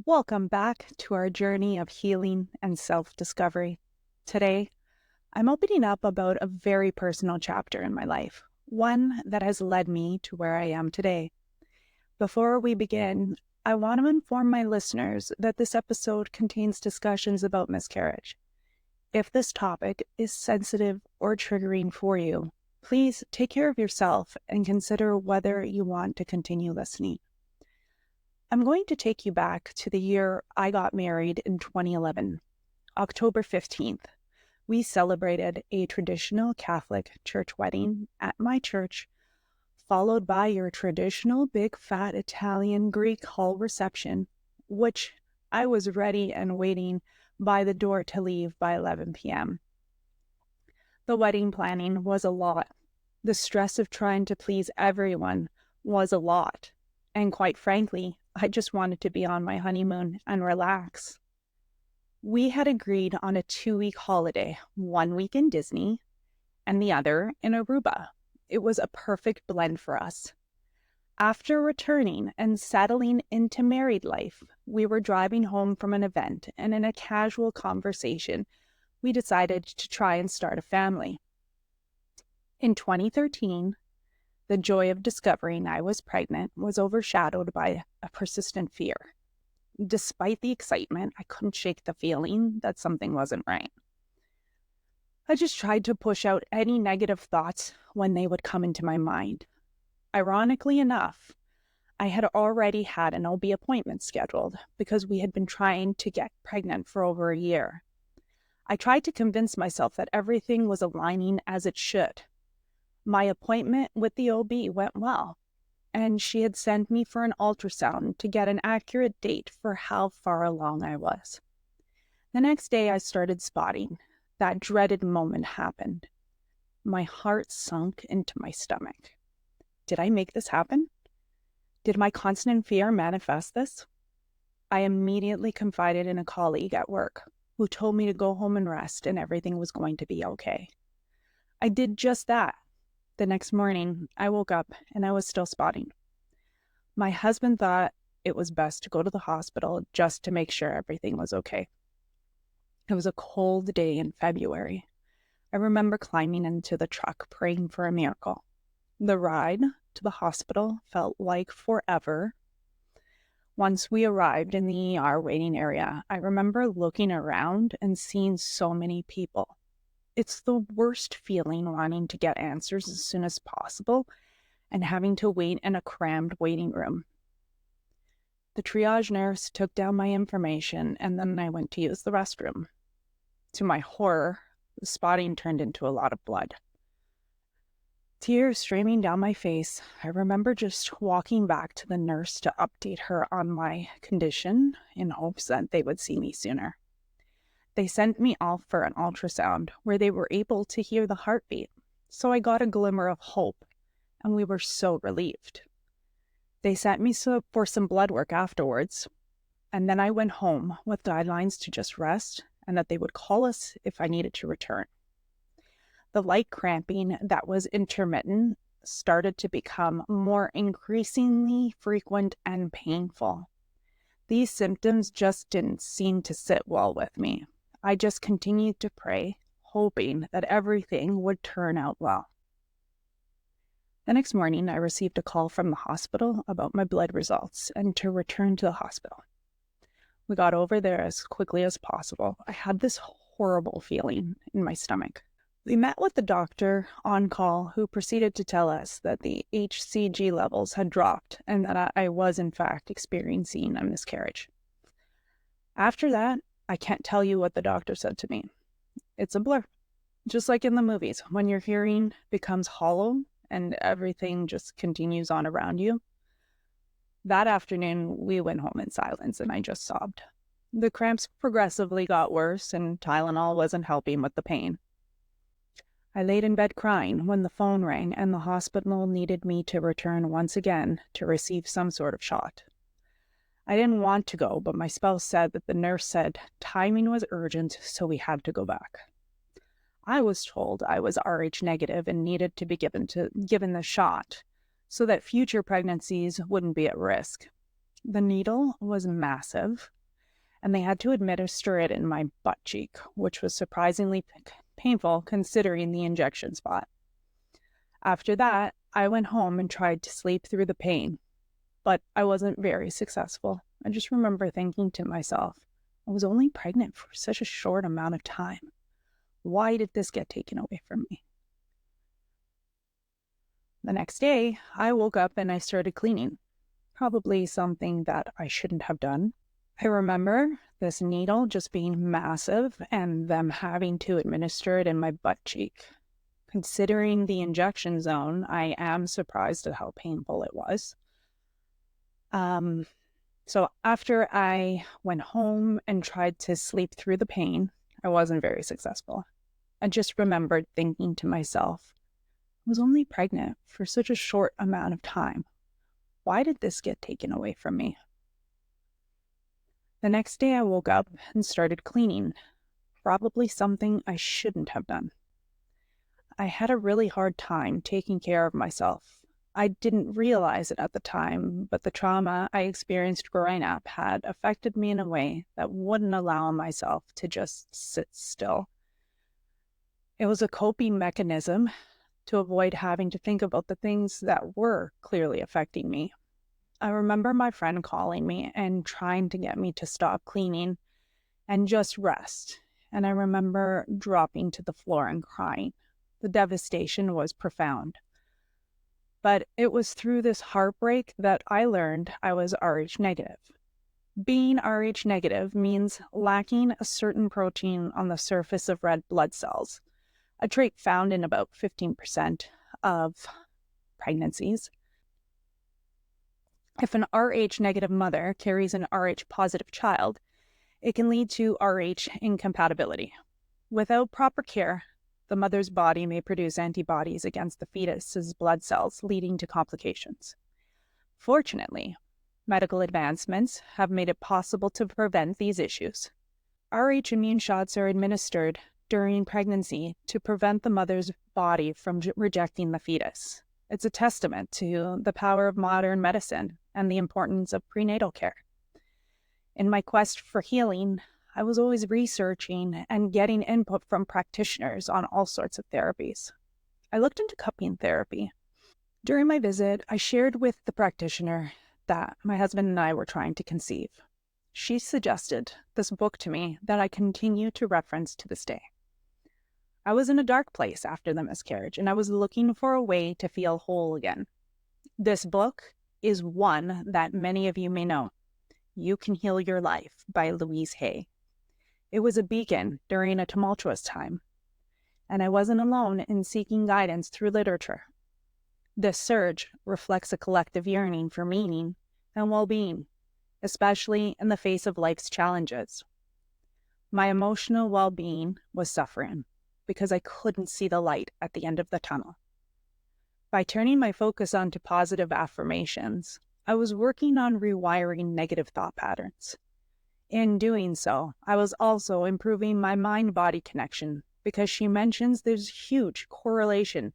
Welcome back to our journey of healing and self-discovery. Today, I'm opening up about a very personal chapter in my life, one that has led me to where I am today. Before we begin, I want to inform my listeners that this episode contains discussions about miscarriage. If this topic is sensitive or triggering for you, please take care of yourself and consider whether you want to continue listening. I'm going to take you back to the year I got married in 2011, October 15th. We celebrated a traditional Catholic church wedding at my church, followed by your traditional big fat Italian Greek hall reception, which I was ready and waiting by the door to leave by 11 p.m. The wedding planning was a lot. The stress of trying to please everyone was a lot. And quite frankly, I just wanted to be on my honeymoon and relax. We had agreed on a 2-week holiday, 1 week in Disney and the other in Aruba. It was a perfect blend for us. After returning and settling into married life, we were driving home from an event, and in a casual conversation, we decided to try and start a family. In 2013, the joy of discovering I was pregnant was overshadowed by a persistent fear. Despite the excitement, I couldn't shake the feeling that something wasn't right. I just tried to push out any negative thoughts when they would come into my mind. Ironically enough, I had already had an OB appointment scheduled because we had been trying to get pregnant for over a year. I tried to convince myself that everything was aligning as it should. My appointment with the OB went well, and she had sent me for an ultrasound to get an accurate date for how far along I was. The next day I started spotting. That dreaded moment happened. My heart sunk into my stomach. Did I make this happen? Did my constant fear manifest this? I immediately confided in a colleague at work who told me to go home and rest and everything was going to be okay. I did just that. The next morning, I woke up and I was still spotting. My husband thought it was best to go to the hospital just to make sure everything was okay. It was a cold day in February. I remember climbing into the truck praying for a miracle. The ride to the hospital felt like forever. Once we arrived in the ER waiting area, I remember looking around and seeing so many people. It's the worst feeling wanting to get answers as soon as possible and having to wait in a crammed waiting room. The triage nurse took down my information and then I went to use the restroom. To my horror, the spotting turned into a lot of blood. Tears streaming down my face, I remember just walking back to the nurse to update her on my condition in hopes that they would see me sooner. They sent me off for an ultrasound where they were able to hear the heartbeat, so I got a glimmer of hope, and we were so relieved. They sent me for some blood work afterwards, and then I went home with guidelines to just rest and that they would call us if I needed to return. The light cramping that was intermittent started to become more increasingly frequent and painful. These symptoms just didn't seem to sit well with me. I just continued to pray, hoping that everything would turn out well. The next morning, I received a call from the hospital about my blood results and to return to the hospital. We got over there as quickly as possible. I had this horrible feeling in my stomach. We met with the doctor on call who proceeded to tell us that the HCG levels had dropped and that I was in fact experiencing a miscarriage. After that, I can't tell you what the doctor said to me. It's a blur. Just like in the movies, when your hearing becomes hollow and everything just continues on around you. That afternoon, we went home in silence and I just sobbed. The cramps progressively got worse and Tylenol wasn't helping with the pain. I laid in bed crying when the phone rang and the hospital needed me to return once again to receive some sort of shot. I didn't want to go, but my spouse said that the nurse said timing was urgent, so we had to go back. I was told I was Rh negative and needed to be given the shot so that future pregnancies wouldn't be at risk. The needle was massive, and they had to administer it in my butt cheek, which was surprisingly painful considering the injection spot. After that, I went home and tried to sleep through the pain, but I wasn't very successful. I just remember thinking to myself, I was only pregnant for such a short amount of time. Why did this get taken away from me? The next day, I woke up and I started cleaning. Probably something that I shouldn't have done. I remember this needle just being massive and them having to administer it in my butt cheek. Considering the injection zone, I am surprised at how painful it was. So after I went home and tried to sleep through the pain, I wasn't very successful. I just remembered thinking to myself, I was only pregnant for such a short amount of time. Why did this get taken away from me? The next day I woke up and started cleaning, probably something I shouldn't have done. I had a really hard time taking care of myself. I didn't realize it at the time, but the trauma I experienced growing up had affected me in a way that wouldn't allow myself to just sit still. It was a coping mechanism to avoid having to think about the things that were clearly affecting me. I remember my friend calling me and trying to get me to stop cleaning and just rest. And I remember dropping to the floor and crying. The devastation was profound. But it was through this heartbreak that I learned I was Rh negative. Being Rh negative means lacking a certain protein on the surface of red blood cells, a trait found in about 15% of pregnancies. If an Rh negative mother carries an Rh positive child, it can lead to Rh incompatibility. Without proper care, the mother's body may produce antibodies against the fetus's blood cells, leading to complications. Fortunately, medical advancements have made it possible to prevent these issues. Rh immune shots are administered during pregnancy to prevent the mother's body from rejecting the fetus. It's a testament to the power of modern medicine and the importance of prenatal care. In my quest for healing, I was always researching and getting input from practitioners on all sorts of therapies. I looked into cupping therapy. During my visit, I shared with the practitioner that my husband and I were trying to conceive. She suggested this book to me that I continue to reference to this day. I was in a dark place after the miscarriage, and I was looking for a way to feel whole again. This book is one that many of you may know. You Can Heal Your Life by Louise. It was a beacon during a tumultuous time, and I wasn't alone in seeking guidance through literature. This surge reflects a collective yearning for meaning and well-being, especially in the face of life's challenges. My emotional well-being was suffering because I couldn't see the light at the end of the tunnel. By turning my focus onto positive affirmations, I was working on rewiring negative thought patterns. In doing so, I was also improving my mind-body connection because she mentions there's huge correlation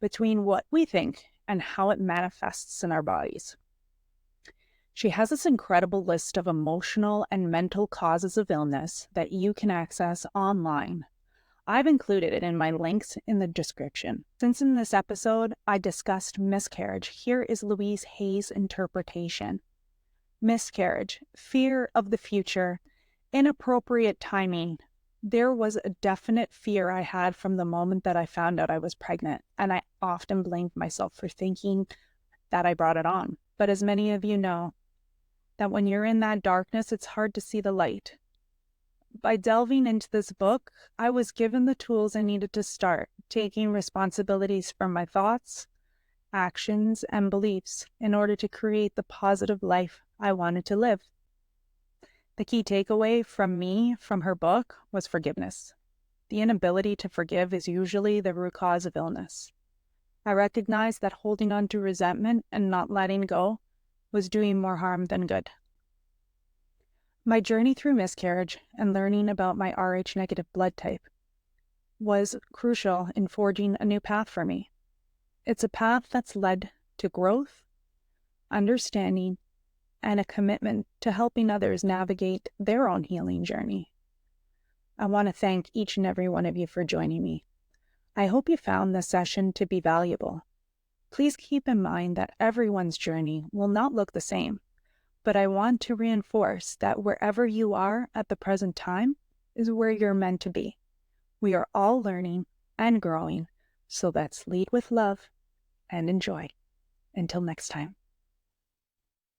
between what we think and how it manifests in our bodies. She has this incredible list of emotional and mental causes of illness that you can access online. I've included it in my links in the description. Since in this episode I discussed miscarriage, here is Louise Hay's interpretation. Miscarriage, fear of the future, inappropriate timing. There was a definite fear I had from the moment that I found out I was pregnant, and I often blamed myself for thinking that I brought it on. But as many of you know, that when you're in that darkness, it's hard to see the light. By delving into this book, I was given the tools I needed to start taking responsibilities for my thoughts, actions, and beliefs in order to create the positive life I wanted to live. The key takeaway from her book was forgiveness. The inability to forgive is usually the root cause of illness. I recognized that holding on to resentment and not letting go was doing more harm than good. My journey through miscarriage and learning about my Rh negative blood type was crucial in forging a new path for me. It's a path that's led to growth, understanding, and a commitment to helping others navigate their own healing journey. I want to thank each and every one of you for joining me. I hope you found this session to be valuable. Please keep in mind that everyone's journey will not look the same, but I want to reinforce that wherever you are at the present time is where you're meant to be. We are all learning and growing, so let's lead with love and enjoy. Until next time.